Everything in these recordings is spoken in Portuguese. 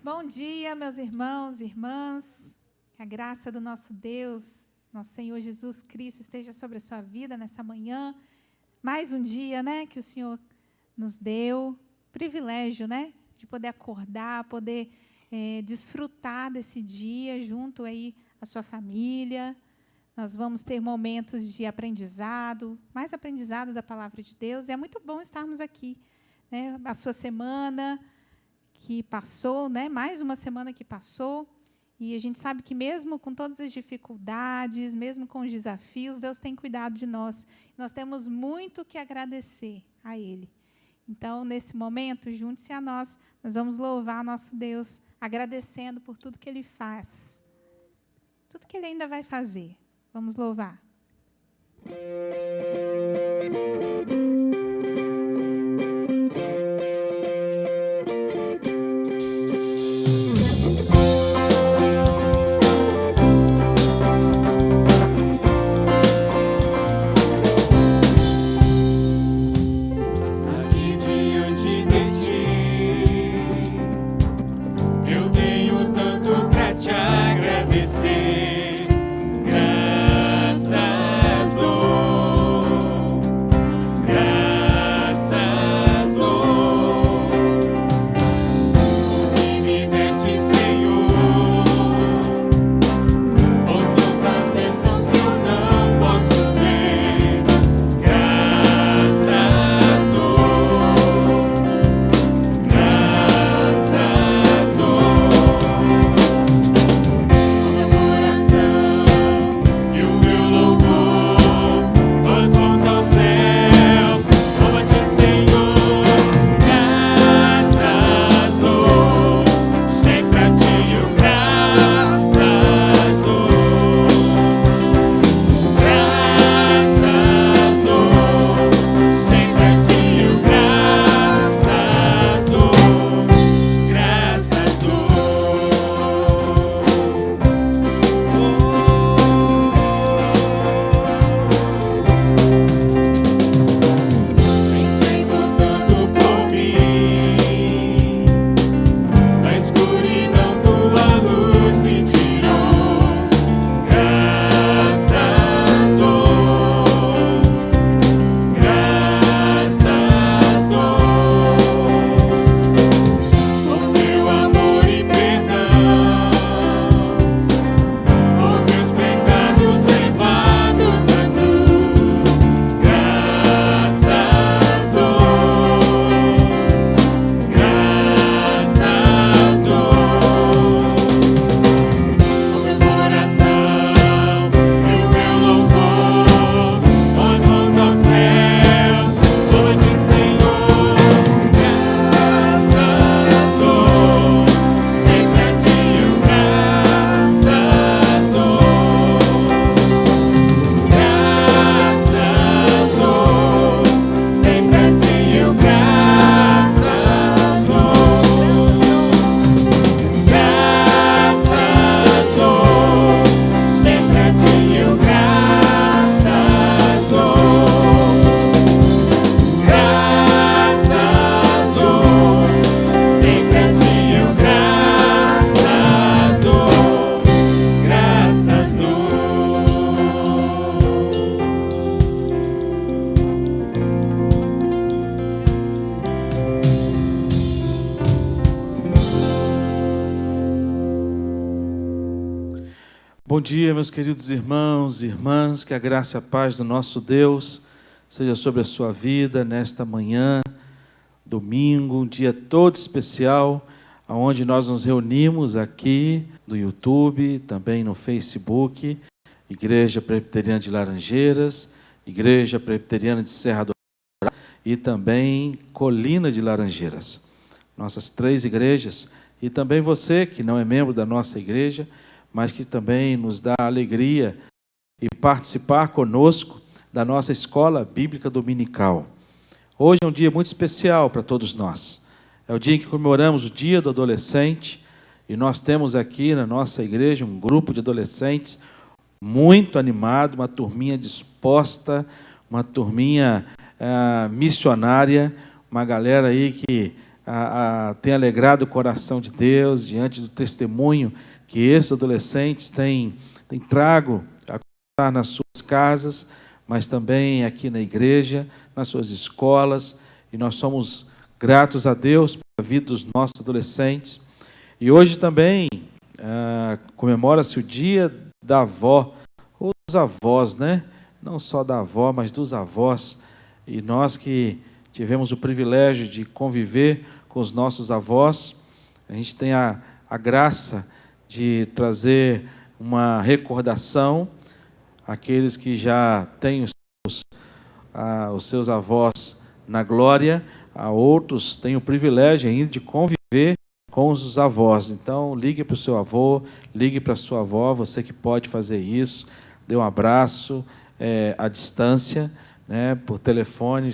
Bom dia, meus irmãos e irmãs. Que a graça do nosso Deus, nosso Senhor Jesus Cristo, esteja sobre a sua vida nessa manhã. Mais um dia, que o Senhor nos deu. Privilégio, de poder acordar, poder desfrutar desse dia junto aí à sua família. Nós vamos ter momentos de aprendizado, mais aprendizado da palavra de Deus. E é muito bom estarmos aqui, a sua semana que passou, mais uma semana que passou, e a gente sabe que mesmo com todas as dificuldades, mesmo com os desafios, Deus tem cuidado de nós. Nós temos muito que agradecer a Ele. Então, nesse momento, junte-se a nós vamos louvar nosso Deus, agradecendo por tudo que Ele faz, tudo que Ele ainda vai fazer. Vamos louvar. Bom dia, meus queridos irmãos e irmãs, que a graça e a paz do nosso Deus seja sobre a sua vida nesta manhã, domingo, um dia todo especial, onde nós nos reunimos aqui no YouTube, também no Facebook, Igreja Presbiteriana de Laranjeiras, Igreja Presbiteriana de Serra do e também Colina de Laranjeiras. Nossas 3 igrejas, e também você que não é membro da nossa igreja, mas que também nos dá alegria e participar conosco da nossa escola bíblica dominical. Hoje é um dia muito especial para todos nós. É o dia em que comemoramos o Dia do Adolescente, e nós temos aqui na nossa igreja um grupo de adolescentes muito animado, uma turminha disposta, uma turminha missionária, uma galera aí que tem alegrado o coração de Deus diante do testemunho que esses adolescentes têm trago a contar nas suas casas, mas também aqui na igreja, nas suas escolas, e nós somos gratos a Deus pela vida dos nossos adolescentes. E hoje também comemora-se o dia da avó, ou dos avós, né? Não só da avó, mas dos avós. E nós que tivemos o privilégio de conviver com os nossos avós, a gente tem a graça de trazer uma recordação àqueles que já têm os seus avós na glória, a outros têm o privilégio ainda de conviver com os avós. Então, ligue para o seu avô, ligue para a sua avó, você que pode fazer isso, dê um abraço à distância, né, por telefone,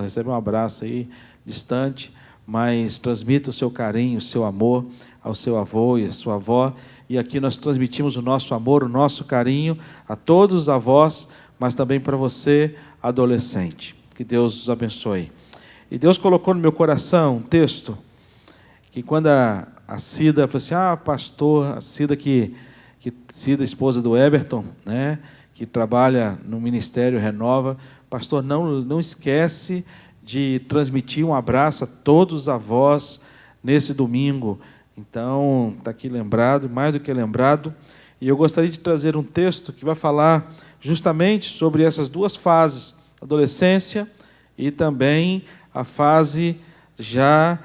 recebe um abraço aí, distante, mas transmita o seu carinho, o seu amor ao seu avô e à sua avó. E aqui nós transmitimos o nosso amor, o nosso carinho a todos os avós, mas também para você, adolescente. Que Deus os abençoe. E Deus colocou no meu coração um texto que quando a Cida falou assim, pastor, a Cida Cida, esposa do Eberton, né, que trabalha no Ministério Renova, pastor, não esquece de transmitir um abraço a todos os avós nesse domingo. Então, está aqui lembrado, mais do que lembrado, e eu gostaria de trazer um texto que vai falar justamente sobre essas duas fases, a adolescência e também a fase já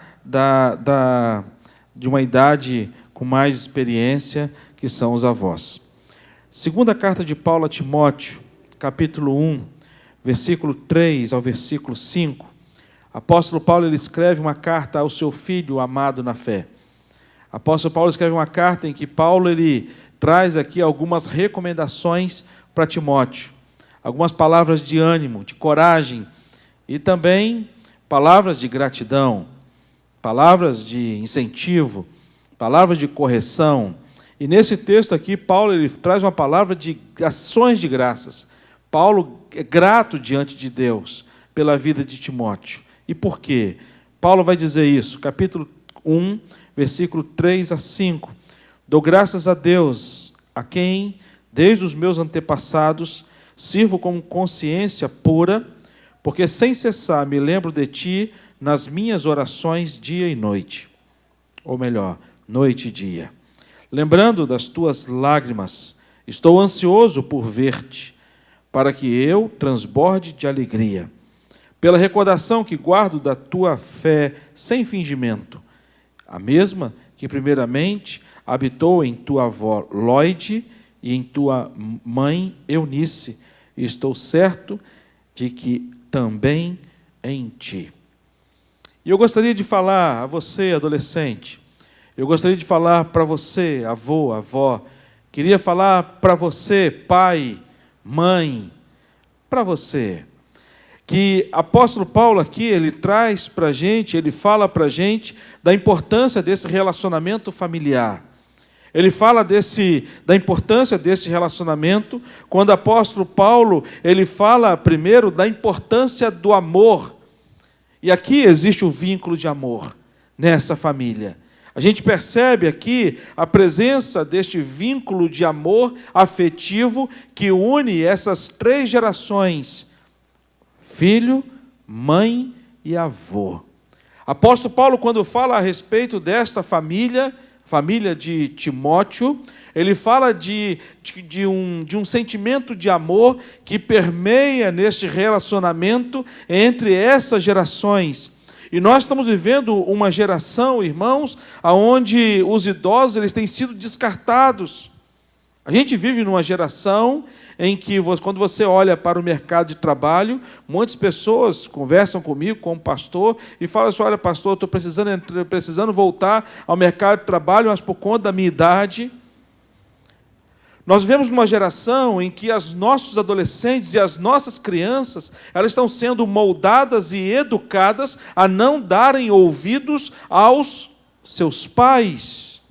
de uma idade com mais experiência, que são os avós. Segunda carta de Paulo a Timóteo, capítulo 1, versículo 3 ao versículo 5, apóstolo Paulo ele escreve uma carta ao seu filho amado na fé. Apóstolo Paulo escreve uma carta em que Paulo ele traz aqui algumas recomendações para Timóteo, algumas palavras de ânimo, de coragem, e também palavras de gratidão, palavras de incentivo, palavras de correção. E nesse texto aqui, Paulo ele traz uma palavra de ações de graças. Paulo é grato diante de Deus pela vida de Timóteo. E por quê? Paulo vai dizer isso, capítulo 1, versículo 3 a 5. Dou graças a Deus, a quem, desde os meus antepassados, sirvo com consciência pura, porque sem cessar me lembro de ti nas minhas orações dia e noite. Ou melhor, noite e dia. Lembrando das tuas lágrimas, estou ansioso por ver-te, para que eu transborde de alegria, pela recordação que guardo da tua fé sem fingimento, a mesma que primeiramente habitou em tua avó Lóide e em tua mãe Eunice, e estou certo de que também em ti. E eu gostaria de falar a você, adolescente, eu gostaria de falar para você, avô, avó, queria falar para você, pai, mãe, para você, que apóstolo Paulo aqui, ele traz para a gente, ele fala para a gente da importância desse relacionamento familiar. Ele fala da importância desse relacionamento, quando o apóstolo Paulo, ele fala primeiro da importância do amor. E aqui existe o vínculo de amor nessa família. A gente percebe aqui a presença deste vínculo de amor afetivo que une essas três gerações: filho, mãe e avô. Apóstolo Paulo, quando fala a respeito desta família de Timóteo, ele fala de um sentimento de amor que permeia neste relacionamento entre essas gerações. E nós estamos vivendo uma geração, irmãos, onde os idosos eles têm sido descartados. A gente vive numa geração em que, quando você olha para o mercado de trabalho, muitas pessoas conversam comigo, como pastor, e falam assim: olha, pastor, estou precisando voltar ao mercado de trabalho, mas por conta da minha idade. Nós vivemos numa geração em que os nossos adolescentes e as nossas crianças, elas estão sendo moldadas e educadas a não darem ouvidos aos seus pais.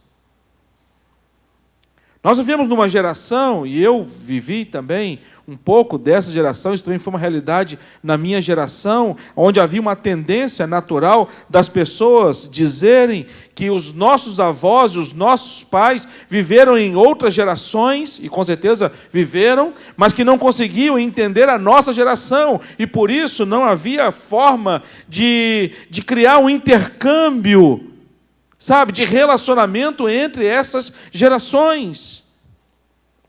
Nós vivemos numa geração, e eu vivi também um pouco dessa geração, isso também foi uma realidade na minha geração, onde havia uma tendência natural das pessoas dizerem que os nossos avós e os nossos pais viveram em outras gerações, e com certeza viveram, mas que não conseguiam entender a nossa geração, e por isso não havia forma de criar um intercâmbio, sabe, de relacionamento entre essas gerações.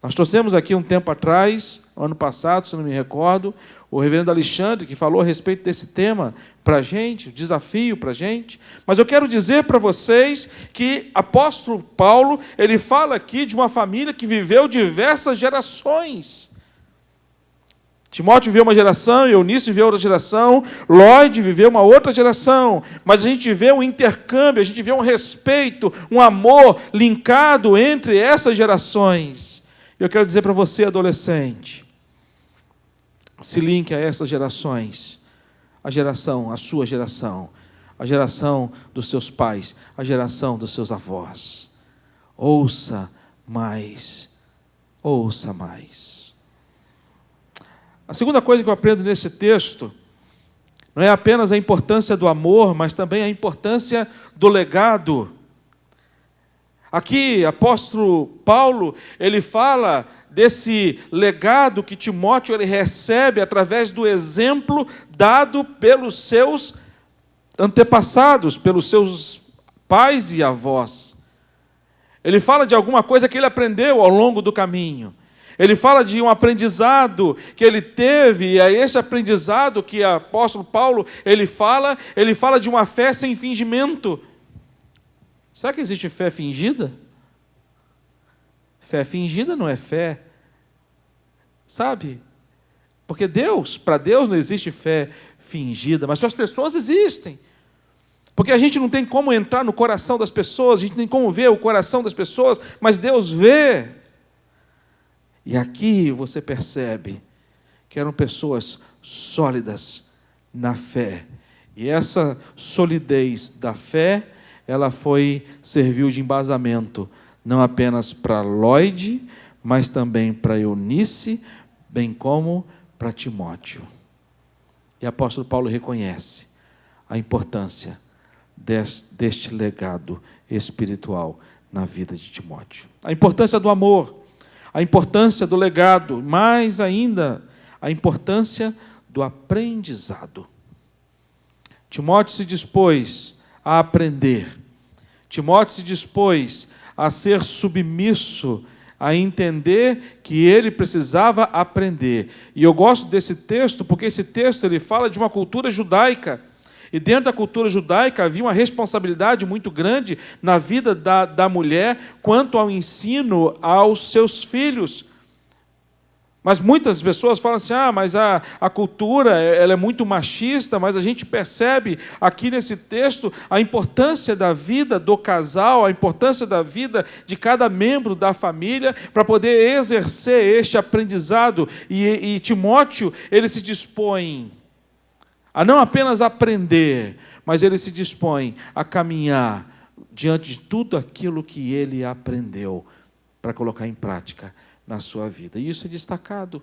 Nós trouxemos aqui um tempo atrás, ano passado, se não me recordo, o reverendo Alexandre, que falou a respeito desse tema para a gente, desafio para a gente. Mas eu quero dizer para vocês que apóstolo Paulo, ele fala aqui de uma família que viveu diversas gerações. Timóteo viveu uma geração, Eunice viveu outra geração, Lloyd viveu uma outra geração, mas a gente vê um intercâmbio, a gente vê um respeito, um amor linkado entre essas gerações. Eu quero dizer para você, adolescente, se linke a essas gerações, a sua geração, a geração dos seus pais, a geração dos seus avós. Ouça mais, ouça mais. A segunda coisa que eu aprendo nesse texto não é apenas a importância do amor, mas também a importância do legado. Aqui, apóstolo Paulo, ele fala desse legado que Timóteo ele recebe através do exemplo dado pelos seus antepassados, pelos seus pais e avós. Ele fala de alguma coisa que ele aprendeu ao longo do caminho. Ele fala de um aprendizado que ele teve, e é esse aprendizado que o apóstolo Paulo ele fala de uma fé sem fingimento. Será que existe fé fingida? Fé fingida não é fé, sabe? Porque para Deus não existe fé fingida, mas para as pessoas existem. Porque a gente não tem como entrar no coração das pessoas, a gente não tem como ver o coração das pessoas, mas Deus vê. E aqui você percebe que eram pessoas sólidas na fé. E essa solidez da fé, ela serviu de embasamento, não apenas para Lloyd, mas também para Eunice, bem como para Timóteo. E o apóstolo Paulo reconhece a importância deste legado espiritual na vida de Timóteo. A importância do amor, a importância do legado, mais ainda, a importância do aprendizado. Timóteo se dispôs a aprender. Timóteo se dispôs a ser submisso, a entender que ele precisava aprender. E eu gosto desse texto, porque esse texto ele fala de uma cultura judaica. E dentro da cultura judaica havia uma responsabilidade muito grande na vida da mulher quanto ao ensino aos seus filhos. Mas muitas pessoas falam assim, mas a cultura ela é muito machista, mas a gente percebe aqui nesse texto a importância da vida do casal, a importância da vida de cada membro da família para poder exercer este aprendizado. E Timóteo, ele se dispõe a não apenas aprender, mas ele se dispõe a caminhar diante de tudo aquilo que ele aprendeu para colocar em prática na sua vida. E isso é destacado.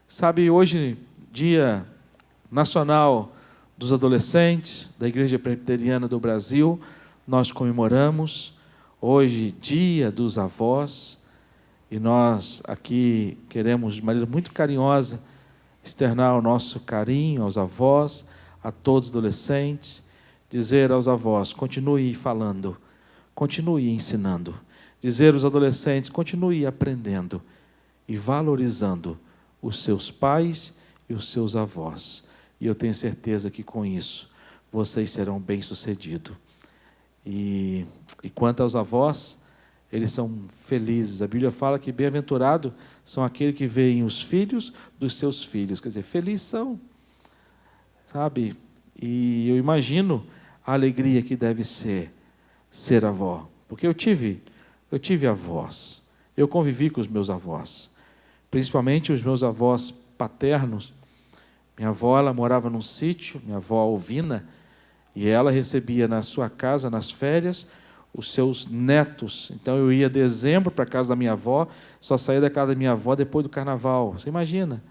Sabe, hoje, Dia Nacional dos Adolescentes, da Igreja Presbiteriana do Brasil, nós comemoramos hoje Dia dos Avós, e nós aqui queremos, de maneira muito carinhosa, externar o nosso carinho aos avós, a todos os adolescentes, dizer aos avós, continue falando, continue ensinando, dizer aos adolescentes, continue aprendendo e valorizando os seus pais e os seus avós. E eu tenho certeza que com isso vocês serão bem-sucedidos. E quanto aos avós, eles são felizes. A Bíblia fala que bem-aventurados são aqueles que veem os filhos dos seus filhos. Quer dizer, felizes são, sabe? E eu imagino a alegria que deve ser avó. Porque eu tive avós. Eu convivi com os meus avós. Principalmente os meus avós paternos. Minha avó, ela morava num sítio, minha avó Alvina, e ela recebia na sua casa, nas férias, os seus netos. Então eu ia em dezembro para a casa da minha avó, só saía da casa da minha avó depois do carnaval. Você imagina?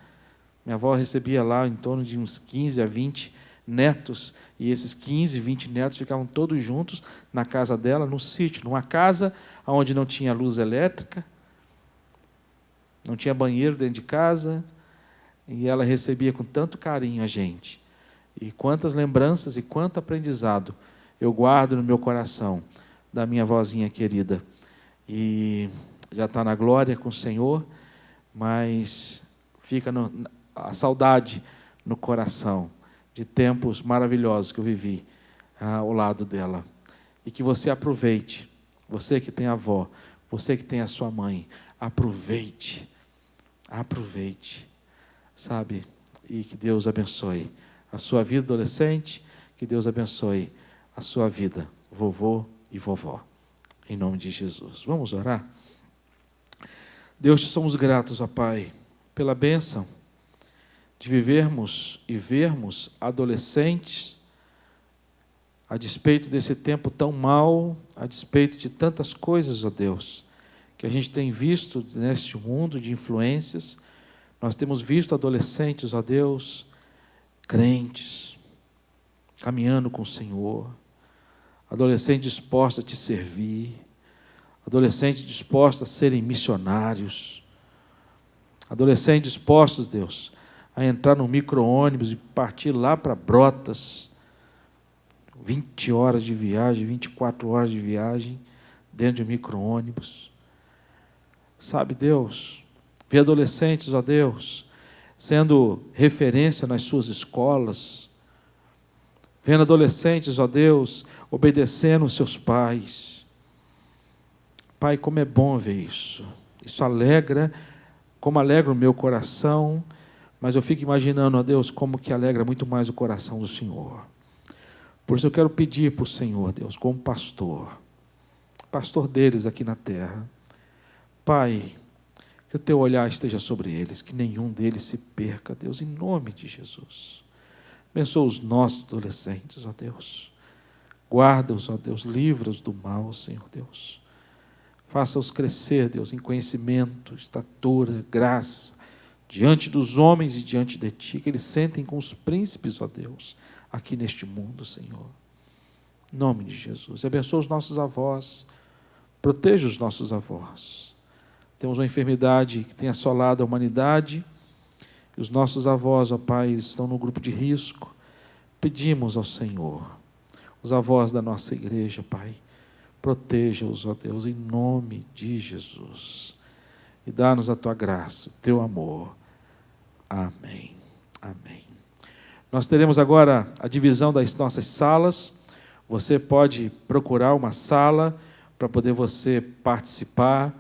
Minha avó recebia lá em torno de uns 15 a 20 netos, e esses 15, 20 netos ficavam todos juntos na casa dela, no sítio, numa casa onde não tinha luz elétrica, não tinha banheiro dentro de casa, e ela recebia com tanto carinho a gente. E quantas lembranças e quanto aprendizado eu guardo no meu coração da minha vozinha querida. E já está na glória com o Senhor, mas fica a saudade no coração de tempos maravilhosos que eu vivi ao lado dela. E que você aproveite, você que tem avó, você que tem a sua mãe, aproveite, sabe? E que Deus abençoe a sua vida adolescente, que Deus abençoe a sua vida, vovô e vovó, em nome de Jesus. Vamos orar? Deus, te somos gratos, ó Pai, pela bênção de vivermos e vermos adolescentes, a despeito desse tempo tão mau, a despeito de tantas coisas, ó Deus, que a gente tem visto neste mundo de influências. Nós temos visto adolescentes, ó Deus, crentes, caminhando com o Senhor, adolescentes dispostos a te servir, adolescentes dispostos a serem missionários, adolescentes dispostos, Deus, a entrar no micro-ônibus e partir lá para Brotas, 20 horas de viagem, 24 horas de viagem, dentro de um micro-ônibus. Sabe, Deus, ver adolescentes, ó Deus, sendo referência nas suas escolas, vendo adolescentes, ó Deus, obedecendo os seus pais. Pai, como é bom ver isso. Isso alegra, como alegra o meu coração, mas eu fico imaginando, ó Deus, como que alegra muito mais o coração do Senhor. Por isso eu quero pedir para o Senhor, Deus, como pastor deles aqui na terra, Pai, que o teu olhar esteja sobre eles, que nenhum deles se perca, Deus, em nome de Jesus. Abençoa os nossos adolescentes, ó Deus. Guarda-os, ó Deus, livra-os do mal, Senhor Deus. Faça-os crescer, Deus, em conhecimento, estatura, graça, diante dos homens e diante de Ti, que eles sentem com os príncipes, ó Deus, aqui neste mundo, Senhor. Em nome de Jesus. Abençoa os nossos avós, proteja os nossos avós. Temos uma enfermidade que tem assolado a humanidade, e os nossos avós, ó Pai, estão no grupo de risco. Pedimos ao Senhor, os avós da nossa igreja, Pai, proteja-os, ó Deus, em nome de Jesus. E dá-nos a Tua graça, o Teu amor. Amém. Amém. Nós teremos agora a divisão das nossas salas. Você pode procurar uma sala para poder você participar.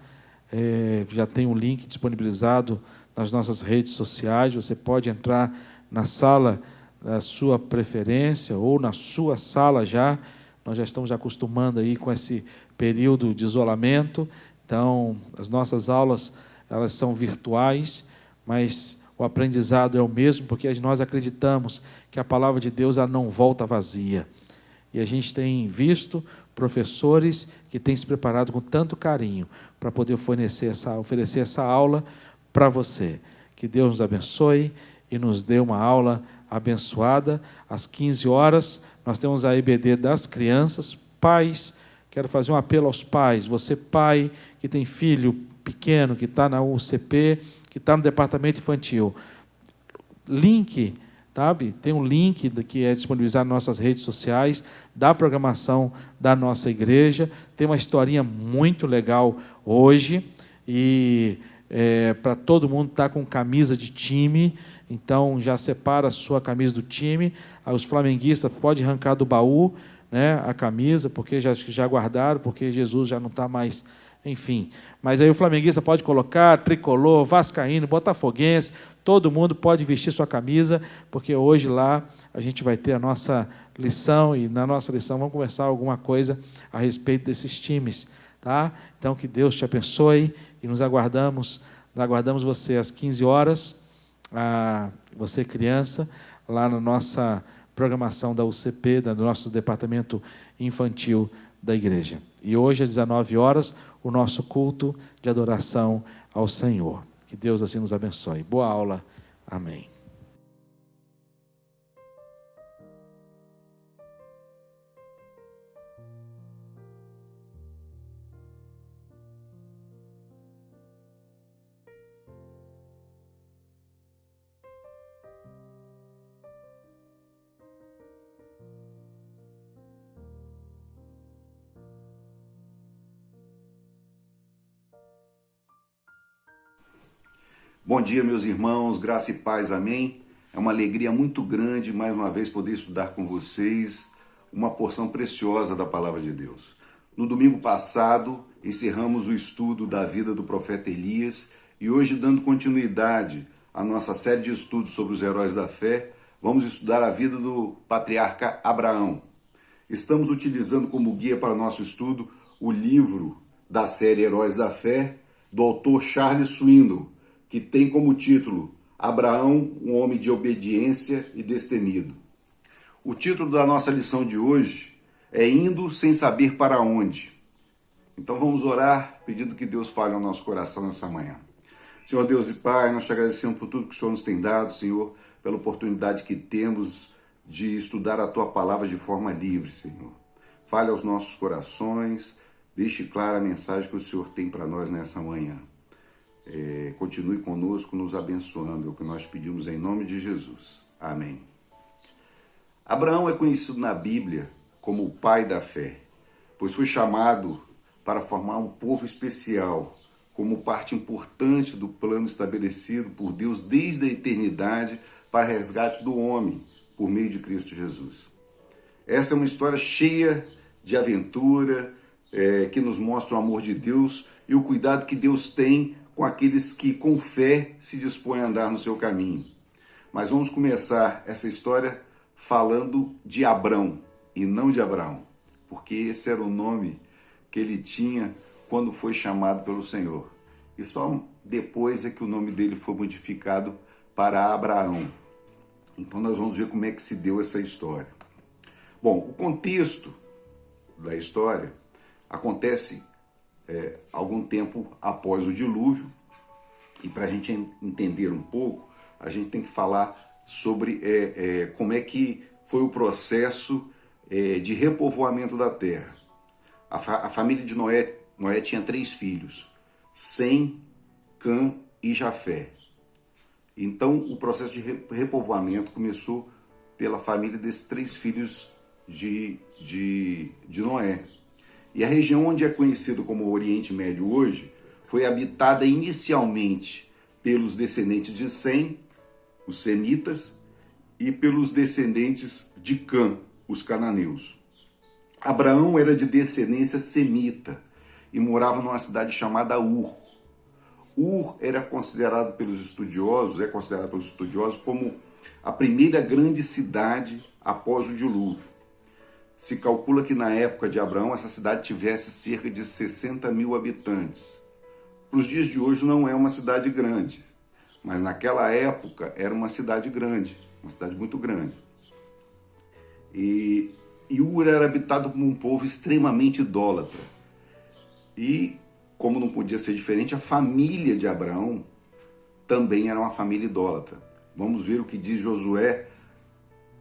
Já tem um link disponibilizado nas nossas redes sociais. Você pode entrar na sala da sua preferência ou na sua sala já. Nós já estamos acostumando aí com esse período de isolamento. Então, as nossas aulas, elas são virtuais, mas o aprendizado é o mesmo, porque nós acreditamos que a palavra de Deus ela não volta vazia. E a gente tem visto professores que têm se preparado com tanto carinho para poder oferecer essa aula para você. Que Deus nos abençoe e nos dê uma aula abençoada. Às 15 horas, nós temos a EBD das crianças. Pais, quero fazer um apelo aos pais. Você, pai, que tem filho pequeno, que está na UCP, que está no departamento infantil. Link, sabe? Tem um link que é disponibilizado nas nossas redes sociais, da programação da nossa igreja. Tem uma historinha muito legal hoje, e para todo mundo estar com camisa de time. Então, já separa a sua camisa do time. Os flamenguistas podem arrancar do baú, né, a camisa, porque já guardaram, porque Jesus já não está mais, enfim. Mas aí o flamenguista pode colocar tricolor, vascaíno, botafoguense, todo mundo pode vestir sua camisa, porque hoje lá a gente vai ter a nossa lição, e na nossa lição vamos conversar alguma coisa a respeito desses times. Tá? Então, que Deus te abençoe, e nos aguardamos você às 15 horas, você criança, lá na nossa programação da UCP, do nosso departamento infantil da igreja. E hoje, às 19 horas, o nosso culto de adoração ao Senhor. Que Deus assim nos abençoe. Boa aula. Amém. Bom dia, meus irmãos, graça e paz, amém? É uma alegria muito grande, mais uma vez, poder estudar com vocês uma porção preciosa da Palavra de Deus. No domingo passado, encerramos o estudo da vida do profeta Elias e hoje, dando continuidade à nossa série de estudos sobre os heróis da fé, vamos estudar a vida do patriarca Abraão. Estamos utilizando como guia para o nosso estudo o livro da série Heróis da Fé, do autor Charles Swindoll, que tem como título Abraão, um homem de obediência e destemido. O título da nossa lição de hoje é Indo sem saber para onde. Então vamos orar, pedindo que Deus fale ao nosso coração nessa manhã. Senhor Deus e Pai, nós te agradecemos por tudo que o Senhor nos tem dado, Senhor, pela oportunidade que temos de estudar a Tua Palavra de forma livre, Senhor. Fale aos nossos corações, deixe clara a mensagem que o Senhor tem para nós nessa manhã. Continue conosco, nos abençoando, é o que nós pedimos em nome de Jesus. Amém. Abraão é conhecido na Bíblia como o pai da fé, pois foi chamado para formar um povo especial, como parte importante do plano estabelecido por Deus desde a eternidade para resgate do homem, por meio de Cristo Jesus. Essa é uma história cheia de aventura, que nos mostra o amor de Deus e o cuidado que Deus tem com aqueles que com fé se dispõem a andar no seu caminho. Mas vamos começar essa história falando de Abrão e não de Abraão, porque esse era o nome que ele tinha quando foi chamado pelo Senhor. E só depois é que o nome dele foi modificado para Abraão. Então nós vamos ver como é que se deu essa história. Bom, o contexto da história acontece algum tempo após o dilúvio, e para a gente entender um pouco, a gente tem que falar sobre como é que foi o processo de repovoamento da terra. A família de Noé tinha 3 filhos, Sem, Cã e Jafé. Então o processo de repovoamento começou pela família desses 3 filhos de Noé. E a região onde é conhecido como Oriente Médio hoje foi habitada inicialmente pelos descendentes de Sem, os semitas, e pelos descendentes de Cã, os cananeus. Abraão era de descendência semita e morava numa cidade chamada Ur. Ur é considerado pelos estudiosos como a primeira grande cidade após o dilúvio. Se calcula que na época de Abraão essa cidade tivesse cerca de 60 mil habitantes. Para os dias de hoje não é uma cidade grande, mas naquela época era uma cidade grande, uma cidade muito grande. E Ur era habitado por um povo extremamente idólatra. E, como não podia ser diferente, a família de Abraão também era uma família idólatra. Vamos ver o que diz Josué,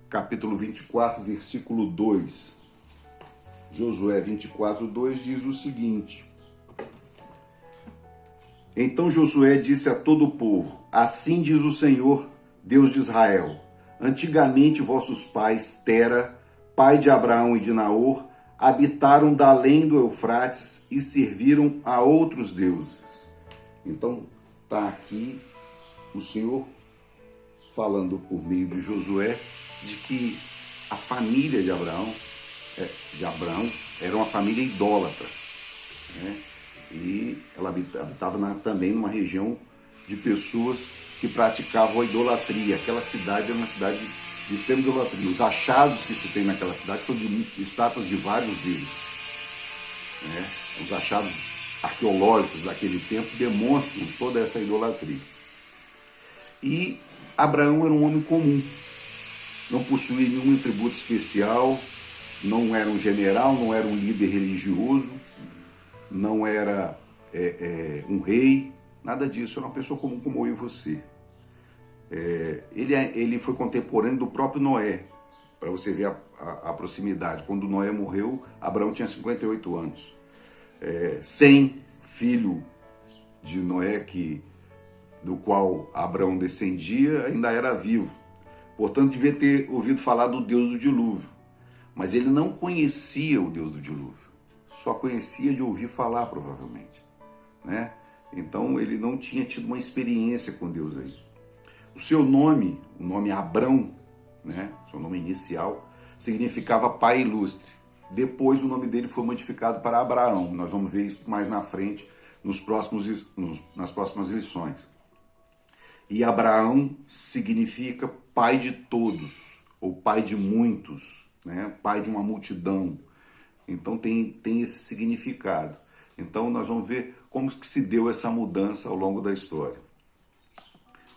capítulo 24, versículo 2. Josué 24, 2 diz o seguinte: Então Josué disse a todo o povo: Assim diz o Senhor, Deus de Israel: Antigamente vossos pais, Tera, pai de Abraão e de Naor, habitaram da além do Eufrates e serviram a outros deuses. Então está aqui o Senhor falando por meio de Josué de que a família de Abraão era uma família idólatra, né? E ela habitava também numa região de pessoas que praticavam a idolatria. Aquela cidade era uma cidade de extrema idolatria. Os achados que se tem naquela cidade são de estátuas de vários deuses, né? Os achados arqueológicos daquele tempo demonstram toda essa idolatria. E Abraão era um homem comum, não possuía nenhum atributo especial, não era um general, não era um líder religioso, não era um rei, nada disso, era uma pessoa comum como eu e você. Ele foi contemporâneo do próprio Noé, para você ver a proximidade. Quando Noé morreu, Abraão tinha 58 anos. Sem filho de Noé, do qual Abraão descendia, ainda era vivo. Portanto, devia ter ouvido falar do Deus do dilúvio. Mas ele não conhecia o Deus do dilúvio. Só conhecia de ouvir falar, provavelmente, né? Então, ele não tinha tido uma experiência com Deus aí. O seu nome, o nome Abrão, né? Seu nome inicial, significava pai ilustre. Depois, o nome dele foi modificado para Abraão. Nós vamos ver isso mais na frente, nas próximas lições. E Abraão significa pai de todos, ou pai de muitos, né? Pai de uma multidão. Então tem esse significado. Então nós vamos ver como que se deu essa mudança ao longo da história.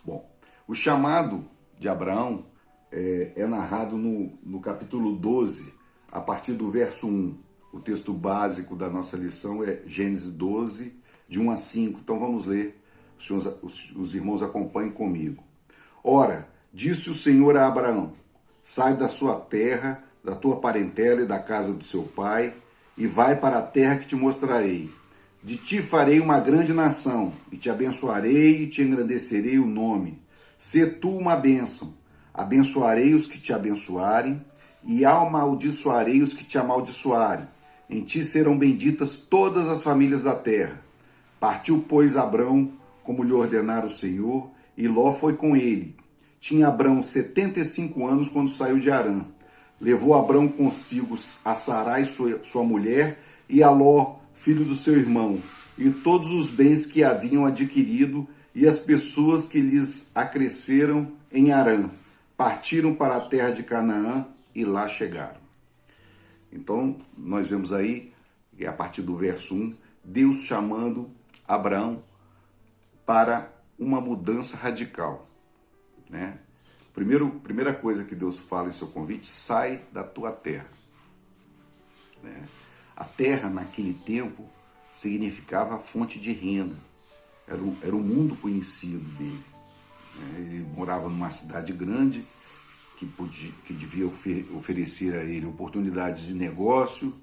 Bom, o chamado de Abraão é narrado no capítulo 12, a partir do verso 1. O texto básico da nossa lição é Gênesis 12, de 1 a 5. Então vamos ler. Os irmãos acompanhem comigo. Ora, disse o Senhor a Abraão: sai da sua terra, da tua parentela e da casa do seu pai, e vai para a terra que te mostrarei. De ti farei uma grande nação, e te abençoarei e te engrandecerei o nome. Sê tu uma bênção. Abençoarei os que te abençoarem, e amaldiçoarei os que te amaldiçoarem. Em ti serão benditas todas as famílias da terra. Partiu, pois, Abrão, como lhe ordenara o Senhor, e Ló foi com ele. Tinha Abrão 75 anos quando saiu de Harã. Levou Abrão consigo a Sarai, sua mulher, e a Ló, filho do seu irmão, e todos os bens que haviam adquirido, e as pessoas que lhes acresceram em Harã. Partiram para a terra de Canaã e lá chegaram. Então, nós vemos aí, a partir do verso 1, Deus chamando Abraão para uma mudança radical, né? Primeira coisa que Deus fala em seu convite: sai da tua terra, né? A terra naquele tempo significava a fonte de renda, era o mundo conhecido dele, né? Ele morava numa cidade grande que devia oferecer a ele oportunidades de negócio,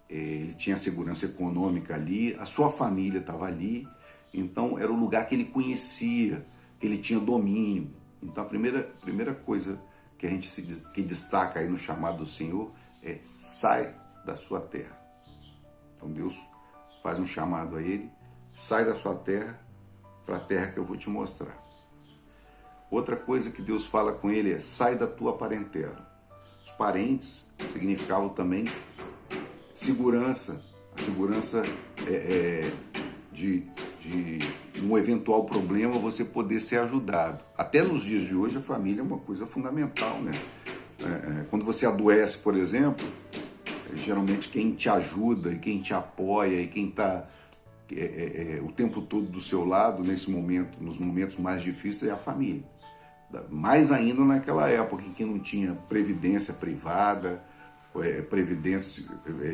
ele tinha segurança econômica ali, a sua família estava ali, então era o lugar que ele conhecia, que ele tinha domínio. Então a primeira coisa que destaca aí no chamado do Senhor é: sai da sua terra. Então Deus faz um chamado a ele: sai da sua terra para a terra que eu vou te mostrar. Outra coisa que Deus fala com ele é: sai da tua parentela. Os parentes significavam também segurança, a segurança de um eventual problema, você poder ser ajudado. Até nos dias de hoje a família é uma coisa fundamental, né? Quando você adoece, por exemplo, geralmente quem te ajuda e quem te apoia e quem está o tempo todo do seu lado nesse momento, nos momentos mais difíceis, é a família. Mais ainda naquela época em que não tinha previdência privada, previdência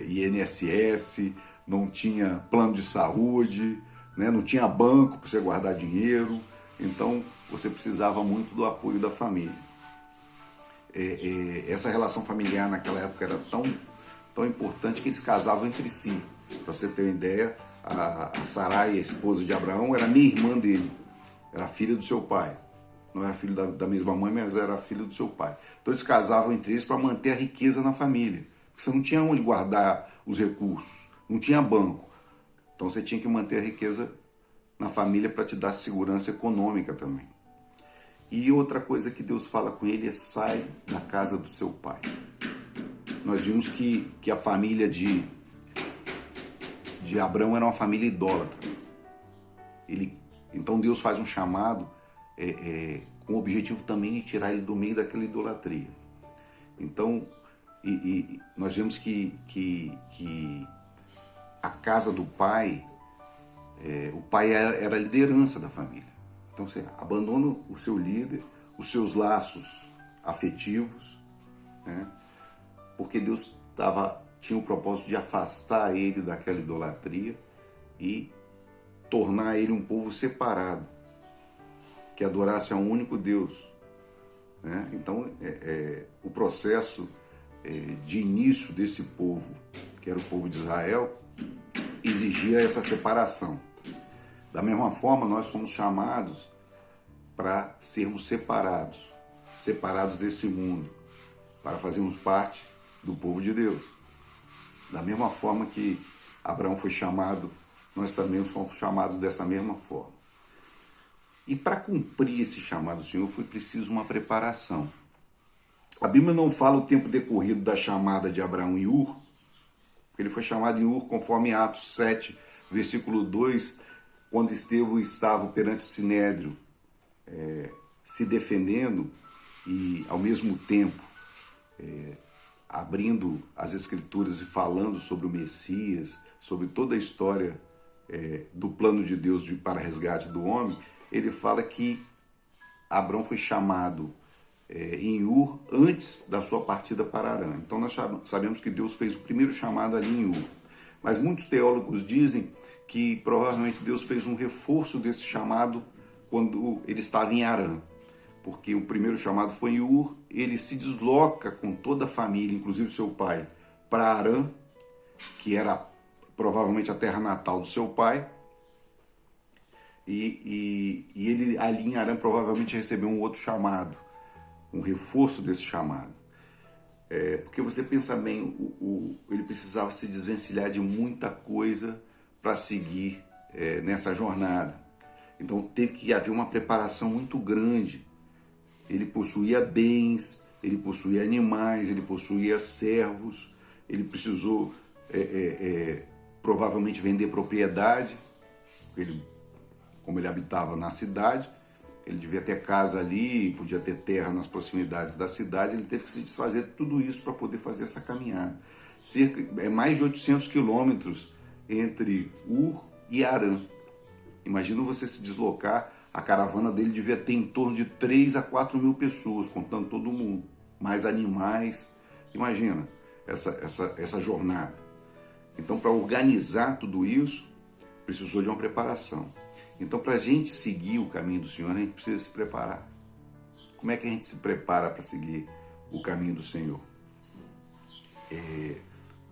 INSS, não tinha plano de saúde, né? Não tinha banco para você guardar dinheiro, então você precisava muito do apoio da família. Essa relação familiar naquela época era tão importante que eles casavam entre si. Para você ter uma ideia, a Sarai, a esposa de Abraão, era meia irmã dele, era filha do seu pai. Não era filho da mesma mãe, mas era filho do seu pai. Então eles casavam entre eles para manter a riqueza na família. Porque você não tinha onde guardar os recursos, não tinha banco. Então você tinha que manter a riqueza na família para te dar segurança econômica também. E outra coisa que Deus fala com ele é: sai da casa do seu pai. Nós vimos que a família de Abrão era uma família idólatra. Então Deus faz um chamado com o objetivo também de tirar ele do meio daquela idolatria. Então, nós vemos que a casa do pai, o pai era a liderança da família. Então você abandona o seu líder, os seus laços afetivos, né? porque Deus tinha o propósito de afastar ele daquela idolatria e tornar ele um povo separado, que adorasse a um único Deus, né? Então, o processo de início desse povo, que era o povo de Israel, exigia essa separação. Da mesma forma, nós fomos chamados para sermos separados desse mundo, para fazermos parte do povo de Deus. Da mesma forma que Abraão foi chamado, nós também fomos chamados dessa mesma forma. E para cumprir esse chamado do Senhor foi preciso uma preparação. A Bíblia não fala o tempo decorrido da chamada de Abraão em Ur, porque ele foi chamado em Ur conforme Atos 7, versículo 2, quando Estevão estava perante o Sinédrio, se defendendo e ao mesmo tempo abrindo as Escrituras e falando sobre o Messias, sobre toda a história do plano de Deus para resgate do homem, ele fala que Abraão foi chamado em Ur antes da sua partida para Harã. Então nós sabemos que Deus fez o primeiro chamado ali em Ur. Mas muitos teólogos dizem que provavelmente Deus fez um reforço desse chamado quando ele estava em Harã. Porque o primeiro chamado foi em Ur, ele se desloca com toda a família, inclusive seu pai, para Harã, que era provavelmente a terra natal do seu pai, e ele ali em Harã provavelmente recebeu um outro chamado, um reforço desse chamado. Porque você pensa bem, ele precisava se desvencilhar de muita coisa para seguir nessa jornada. Então teve que haver uma preparação muito grande. Ele possuía bens, ele possuía animais, ele possuía servos, ele precisou provavelmente vender propriedade, como ele habitava na cidade, ele devia ter casa ali, podia ter terra nas proximidades da cidade, ele teve que se desfazer de tudo isso para poder fazer essa caminhada. Mais de 800 quilômetros entre Ur e Harã. Imagina você se deslocar, a caravana dele devia ter em torno de 3 a 4 mil pessoas, contando todo mundo, mais animais. Imagina essa jornada. Então, para organizar tudo isso, precisou de uma preparação. Então, para a gente seguir o caminho do Senhor, a gente precisa se preparar. Como é que a gente se prepara para seguir o caminho do Senhor?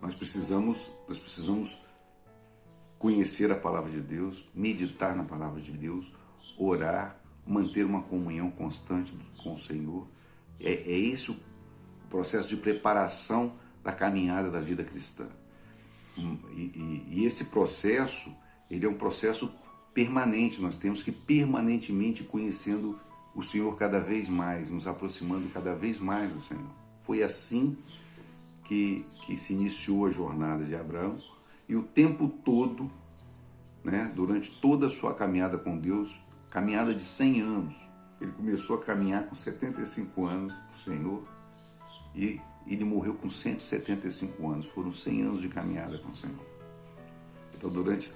Nós precisamos conhecer a palavra de Deus, meditar na palavra de Deus, orar, manter uma comunhão constante com o Senhor. É esse o processo de preparação da caminhada da vida cristã. E esse processo, ele é um processo permanente. Nós temos que permanentemente conhecendo o Senhor cada vez mais, nos aproximando cada vez mais do Senhor. Foi assim que se iniciou a jornada de Abraão, e o tempo todo, né, durante toda a sua caminhada com Deus, caminhada de 100 anos, ele começou a caminhar com 75 anos com o Senhor, e ele morreu com 175 anos, foram 100 anos de caminhada com o Senhor. Então, durante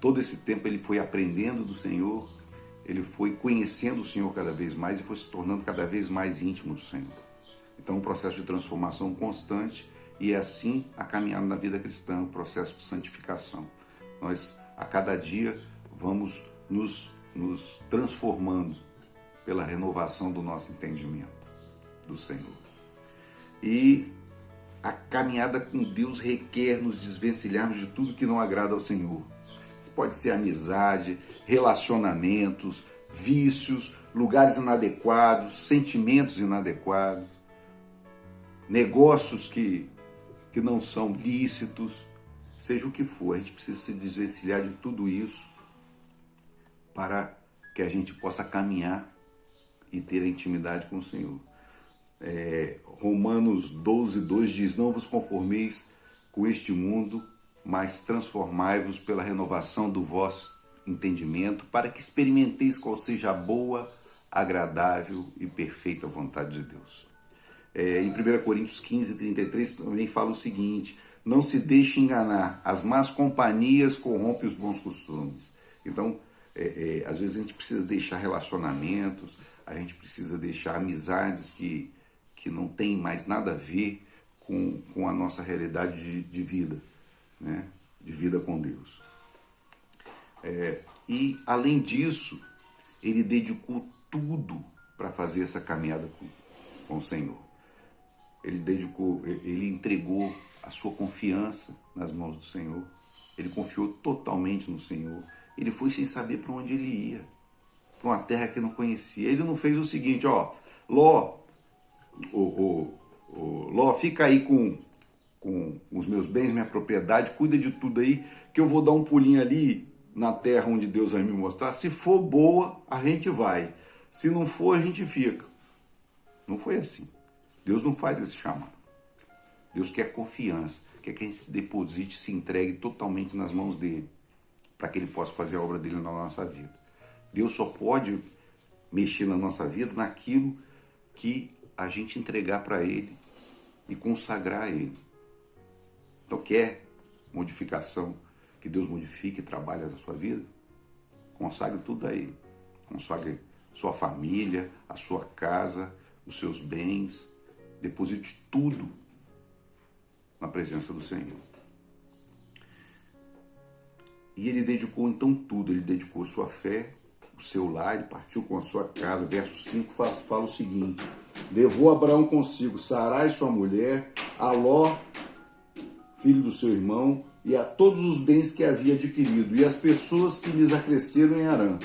todo esse tempo, ele foi aprendendo do Senhor, ele foi conhecendo o Senhor cada vez mais e foi se tornando cada vez mais íntimo do Senhor. Então, um processo de transformação constante, e é assim a caminhada na vida cristã, o processo de santificação. Nós, a cada dia, vamos nos transformando pela renovação do nosso entendimento do Senhor. E a caminhada com Deus requer nos desvencilharmos de tudo que não agrada ao Senhor. Isso pode ser amizade, relacionamentos, vícios, lugares inadequados, sentimentos inadequados, negócios que não são lícitos, seja o que for, a gente precisa se desvencilhar de tudo isso para que a gente possa caminhar e ter a intimidade com o Senhor. Romanos 12:2 diz: não vos conformeis com este mundo, mas transformai-vos pela renovação do vosso entendimento, para que experimenteis qual seja a boa, agradável e perfeita vontade de Deus. Em 1 Coríntios 15:33 também fala o seguinte: não se deixe enganar, as más companhias corrompem os bons costumes. Então, às vezes a gente precisa deixar relacionamentos, a gente precisa deixar amizades que não tem mais nada a ver com a nossa realidade de vida, né? De vida com Deus. E, além disso, ele dedicou tudo para fazer essa caminhada com o Senhor. Ele entregou a sua confiança nas mãos do Senhor. Ele confiou totalmente no Senhor. Ele foi sem saber para onde ele ia, para uma terra que não conhecia. Ele não fez o seguinte, Ló, Ló, fica aí com os meus bens, minha propriedade, cuida de tudo aí, que eu vou dar um pulinho ali na terra onde Deus vai me mostrar. Se for boa, a gente vai. Se não for, a gente fica. Não foi assim. Deus não faz esse chamado. Deus quer confiança, quer que a gente se deposite, se entregue totalmente nas mãos dele, para que ele possa fazer a obra dele na nossa vida. Deus só pode mexer na nossa vida naquilo que a gente entregar para ele e consagrar a ele. Então, quer modificação, que Deus modifique e trabalhe na sua vida? Consagre tudo a ele. Consagre sua família, a sua casa, os seus bens. Deposite tudo na presença do Senhor. E ele dedicou então tudo. Ele dedicou sua fé, o seu lar, ele partiu com a sua casa. Verso 5 fala o seguinte: levou Abraão consigo Sarai, sua mulher, a Ló, filho do seu irmão, e a todos os bens que havia adquirido, e as pessoas que lhes acresceram em Harã.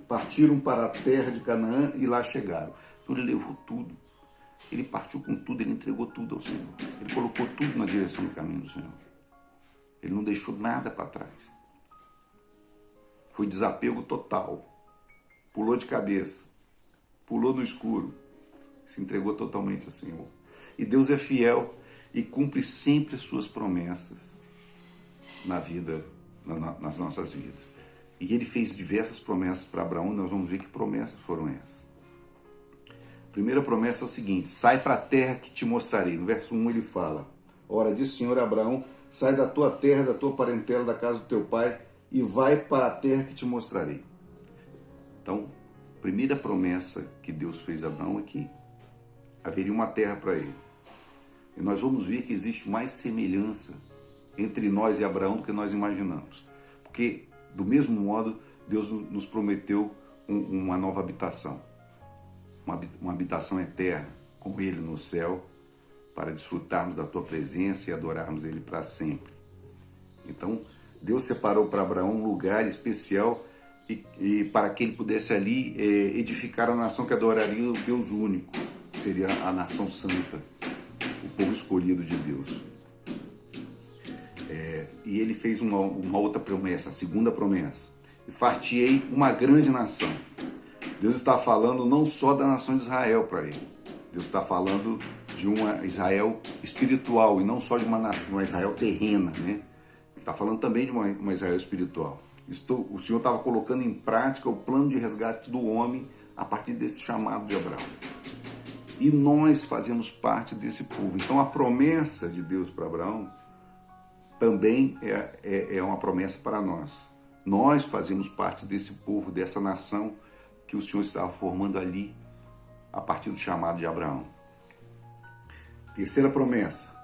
Partiram para a terra de Canaã e lá chegaram. Então ele levou tudo. Ele partiu com tudo, ele entregou tudo ao Senhor. Ele colocou tudo na direção do caminho do Senhor. Ele não deixou nada para trás. Foi desapego total. Pulou de cabeça. Pulou no escuro. Se entregou totalmente ao Senhor. E Deus é fiel e cumpre sempre as suas promessas na vida, nas nossas vidas. E ele fez diversas promessas para Abraão. Nós vamos ver que promessas foram essas. A primeira promessa é o seguinte: sai para a terra que te mostrarei. No verso 1 ele fala: ora, disse o Senhor a Abraão, sai da tua terra, da tua parentela, da casa do teu pai, e vai para a terra que te mostrarei. Então, a primeira promessa que Deus fez a Abraão é que haveria uma terra para ele. E nós vamos ver que existe mais semelhança entre nós e Abraão do que nós imaginamos. Porque, do mesmo modo, Deus nos prometeu uma nova habitação. Uma habitação eterna, com Ele no céu, para desfrutarmos da tua presença e adorarmos Ele para sempre. Então, Deus separou para Abraão um lugar especial e para que ele pudesse ali edificar a nação que adoraria o Deus único, que seria a nação santa, o povo escolhido de Deus. E ele fez uma outra promessa, a segunda promessa: e far-te-ei uma grande nação. Deus está falando não só da nação de Israel para ele. Deus está falando de uma Israel espiritual e não só de uma Israel terrena, né? Ele está falando também de uma Israel espiritual. O Senhor estava colocando em prática o plano de resgate do homem a partir desse chamado de Abraão. E nós fazemos parte desse povo. Então a promessa de Deus para Abraão também é uma promessa para nós. Nós fazemos parte desse povo, dessa nação que o Senhor estava formando ali a partir do chamado de Abraão. Terceira promessa: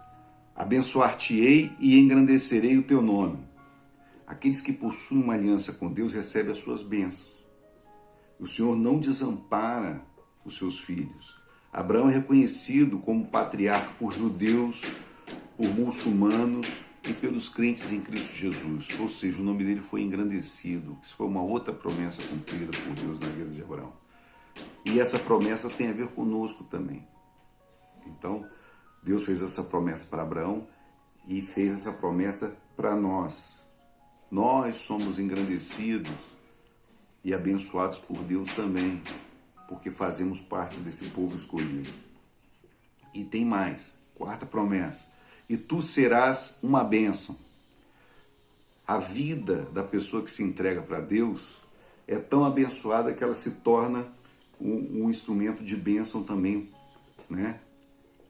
abençoar-te-ei e engrandecerei o teu nome. Aqueles que possuem uma aliança com Deus recebem as suas bênçãos. O Senhor não desampara os seus filhos. Abraão é reconhecido como patriarca por judeus, por muçulmanos e pelos crentes em Cristo Jesus. Ou seja, o nome dele foi engrandecido. Isso foi uma outra promessa cumprida por Deus na vida de Abraão. E essa promessa tem a ver conosco também. Então, Deus fez essa promessa para Abraão e fez essa promessa para nós. Nós somos engrandecidos e abençoados por Deus também, porque fazemos parte desse povo escolhido. E tem mais, quarta promessa: e tu serás uma bênção. A vida da pessoa que se entrega para Deus é tão abençoada que ela se torna um instrumento de bênção também, né?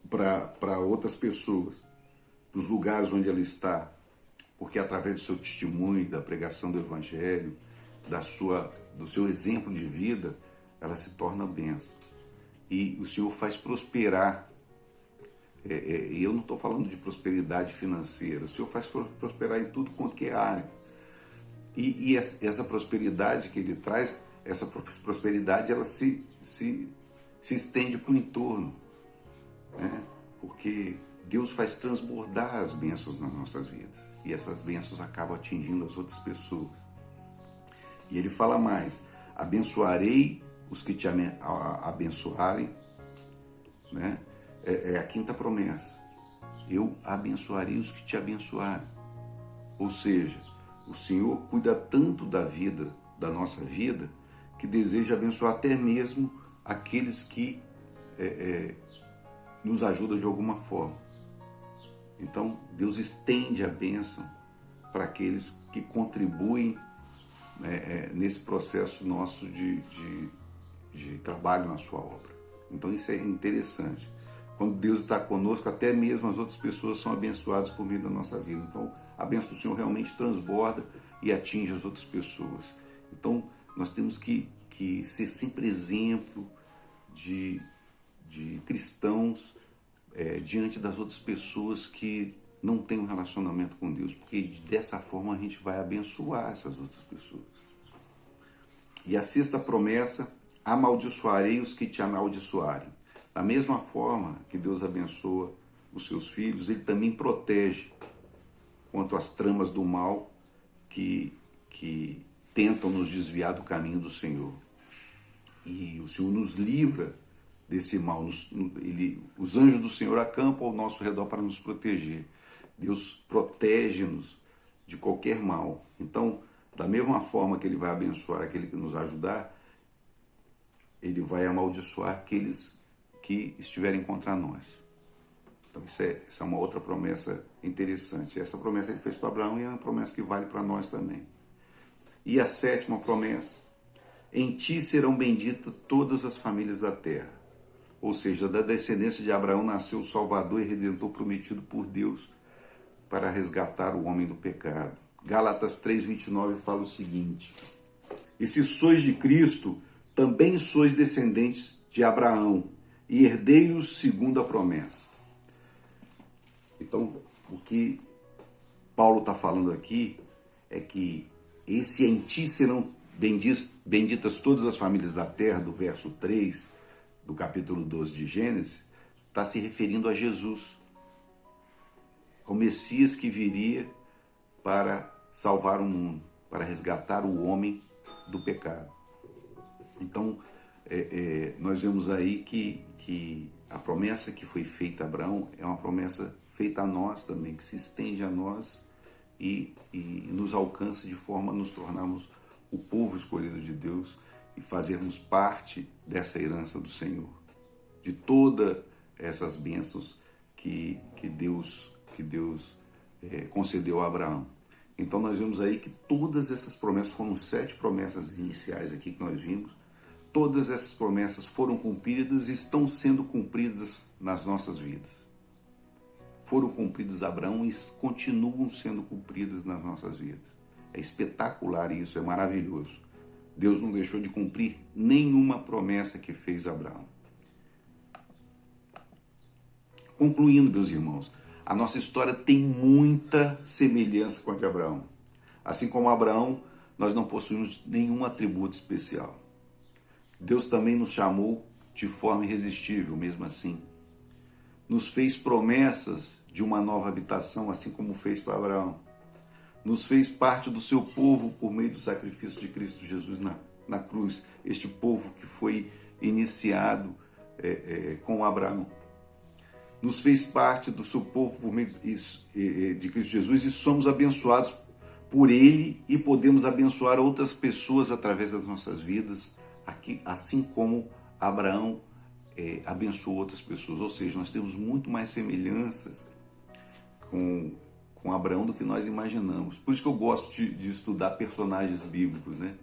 Para outras pessoas, para os lugares onde ela está, porque através do seu testemunho, da pregação do Evangelho, do seu exemplo de vida, ela se torna bênção. E o Senhor faz prosperar E eu não estou falando de prosperidade financeira. O Senhor faz prosperar em tudo quanto que é área. E essa prosperidade que Ele traz, essa prosperidade, ela se estende para o entorno, né? Porque Deus faz transbordar as bênçãos nas nossas vidas. E essas bênçãos acabam atingindo as outras pessoas. E Ele fala mais: abençoarei os que te abençoarem, né? É a quinta promessa. Eu abençoarei os que te abençoarem. Ou seja, o Senhor cuida tanto da vida, da nossa vida, que deseja abençoar até mesmo aqueles que nos ajudam de alguma forma. Então, Deus estende a bênção para aqueles que contribuem nesse processo nosso de trabalho na sua obra. Então, isso é interessante. Quando Deus está conosco, até mesmo as outras pessoas são abençoadas por meio da nossa vida. Então, a bênção do Senhor realmente transborda e atinge as outras pessoas. Então, nós temos que ser sempre exemplo de cristãos diante das outras pessoas que não têm um relacionamento com Deus, porque dessa forma a gente vai abençoar essas outras pessoas. E a sexta promessa: amaldiçoarei os que te amaldiçoarem. Da mesma forma que Deus abençoa os seus filhos, Ele também protege quanto às tramas do mal que tentam nos desviar do caminho do Senhor. E o Senhor nos livra desse mal. Os anjos do Senhor acampam ao nosso redor para nos proteger. Deus protege-nos de qualquer mal. Então, da mesma forma que Ele vai abençoar aquele que nos ajudar, Ele vai amaldiçoar aqueles que estiverem contra nós. Então, essa é uma outra promessa interessante. Essa promessa Ele fez para Abraão e é uma promessa que vale para nós também. E a sétima promessa: em ti serão benditas todas as famílias da terra. Ou seja, da descendência de Abraão nasceu o Salvador e Redentor prometido por Deus para resgatar o homem do pecado. Gálatas 3:29 fala o seguinte: e se sois de Cristo, também sois descendentes de Abraão e herdeiros segundo a promessa. Então, o que Paulo está falando aqui é que esse em ti serão benditas todas as famílias da terra, do verso 3 do capítulo 12 de Gênesis, está se referindo a Jesus, ao Messias que viria para salvar o mundo, para resgatar o homem do pecado. Então, nós vemos aí que a promessa que foi feita a Abraão é uma promessa feita a nós também, que se estende a nós e nos alcança de forma a nos tornarmos o povo escolhido de Deus e fazermos parte dessa herança do Senhor, de todas essas bênçãos que Deus concedeu a Abraão. Então nós vemos aí que todas essas promessas, foram 7 promessas iniciais aqui que nós vimos, todas essas promessas foram cumpridas e estão sendo cumpridas nas nossas vidas. Foram cumpridas a Abraão e continuam sendo cumpridas nas nossas vidas. É espetacular isso, é maravilhoso. Deus não deixou de cumprir nenhuma promessa que fez a Abraão. Concluindo, meus irmãos, a nossa história tem muita semelhança com a de Abraão. Assim como Abraão, nós não possuímos nenhum atributo especial. Deus também nos chamou de forma irresistível, mesmo assim. Nos fez promessas de uma nova habitação, assim como fez para Abraão. Nos fez parte do seu povo por meio do sacrifício de Cristo Jesus na cruz. Este povo que foi iniciado com Abraão. Nos fez parte do seu povo por meio de Cristo Jesus e somos abençoados por Ele e podemos abençoar outras pessoas através das nossas vidas, assim como Abraão abençoou outras pessoas. Ou seja, nós temos muito mais semelhanças com Abraão do que nós imaginamos. Por isso que eu gosto de estudar personagens bíblicos, né?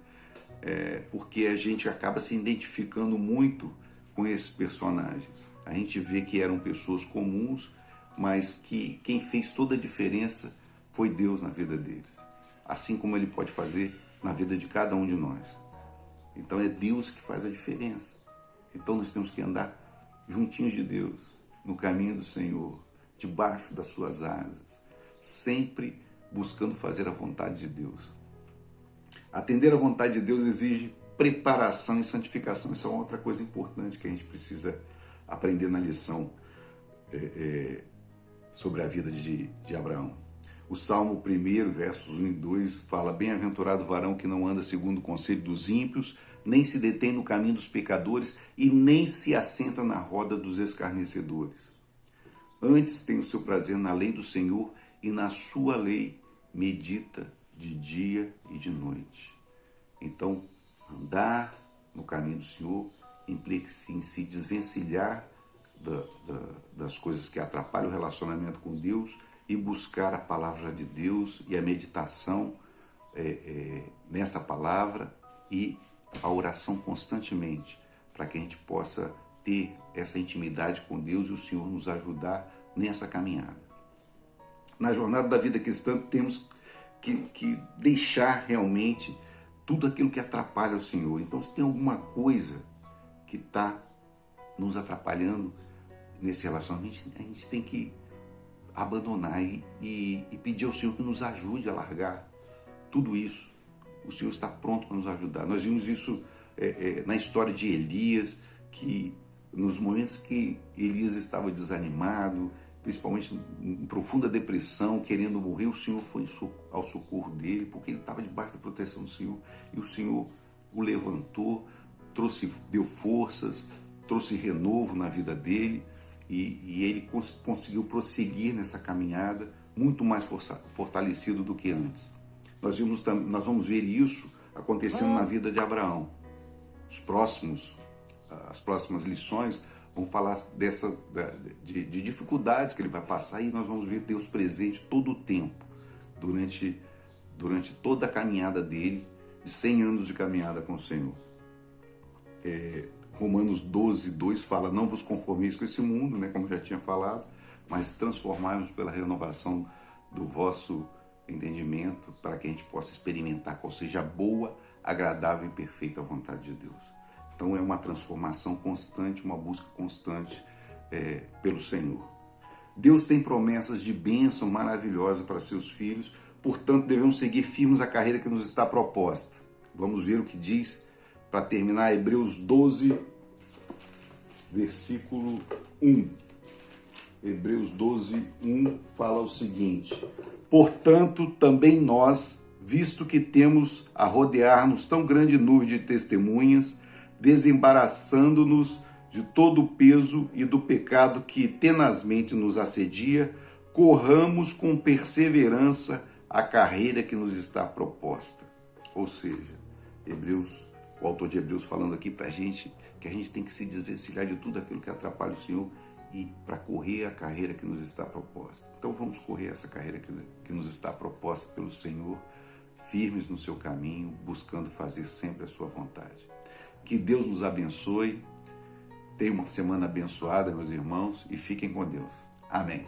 Porque a gente acaba se identificando muito com esses personagens. A gente vê que eram pessoas comuns, mas que quem fez toda a diferença foi Deus na vida deles. Assim como Ele pode fazer na vida de cada um de nós. Então é Deus que faz a diferença. Então nós temos que andar juntinhos de Deus. no caminho do Senhor, debaixo das suas asas, sempre buscando fazer a vontade de Deus. Atender a vontade de Deus exige preparação e santificação. Isso é uma outra coisa importante que a gente precisa aprender na lição sobre a vida de Abraão. O Salmo 1, versos 1 e 2, fala: bem-aventurado o varão que não anda segundo o conselho dos ímpios, nem se detém no caminho dos pecadores e nem se assenta na roda dos escarnecedores. Antes tem o seu prazer na lei do Senhor e na sua lei medita de dia e de noite. Então, andar no caminho do Senhor implica em se desvencilhar das coisas que atrapalham o relacionamento com Deus e buscar a palavra de Deus e a meditação nessa palavra e a oração constantemente, para que a gente possa ter essa intimidade com Deus e o Senhor nos ajudar nessa caminhada. Na jornada da vida cristã, temos que deixar realmente tudo aquilo que atrapalha o Senhor. Então, se tem alguma coisa que está nos atrapalhando nesse relacionamento, a gente tem que abandonar e pedir ao Senhor que nos ajude a largar tudo isso. O Senhor está pronto para nos ajudar. Nós vimos isso na história de Elias, que nos momentos que Elias estava desanimado, principalmente em profunda depressão, querendo morrer, o Senhor foi ao socorro dele, porque ele estava debaixo da proteção do Senhor, e o Senhor o levantou, deu forças, trouxe renovo na vida dele, e ele conseguiu prosseguir nessa caminhada muito mais fortalecido do que antes. Nós vamos ver isso acontecendo na vida de Abraão. As próximas lições vão falar de dificuldades que ele vai passar, e nós vamos ver Deus presente todo o tempo, durante toda a caminhada dele, de 100 anos de caminhada com o Senhor. Romanos 12, 2 fala: não vos conformeis com esse mundo, né, como já tinha falado, mas transformai-vos pela renovação do vosso entendimento, para que a gente possa experimentar qual seja a boa, agradável e perfeita vontade de Deus. Então é uma transformação constante, uma busca constante pelo Senhor. Deus tem promessas de bênção maravilhosa para seus filhos, portanto devemos seguir firmes a carreira que nos está proposta. Vamos ver o que diz, para terminar, Hebreus 12, versículo 1. Hebreus 12, 1 fala o seguinte: portanto, também nós, visto que temos a rodear-nos tão grande nuvem de testemunhas, desembaraçando-nos de todo o peso e do pecado que tenazmente nos assedia, corramos com perseverança a carreira que nos está proposta. Ou seja, o autor de Hebreus falando aqui para a gente que a gente tem que se desvencilhar de tudo aquilo que atrapalha o Senhor e para correr a carreira que nos está proposta. Então vamos correr essa carreira que nos está proposta pelo Senhor, firmes no seu caminho, buscando fazer sempre a sua vontade. Que Deus nos abençoe, tenha uma semana abençoada, meus irmãos, e fiquem com Deus. Amém.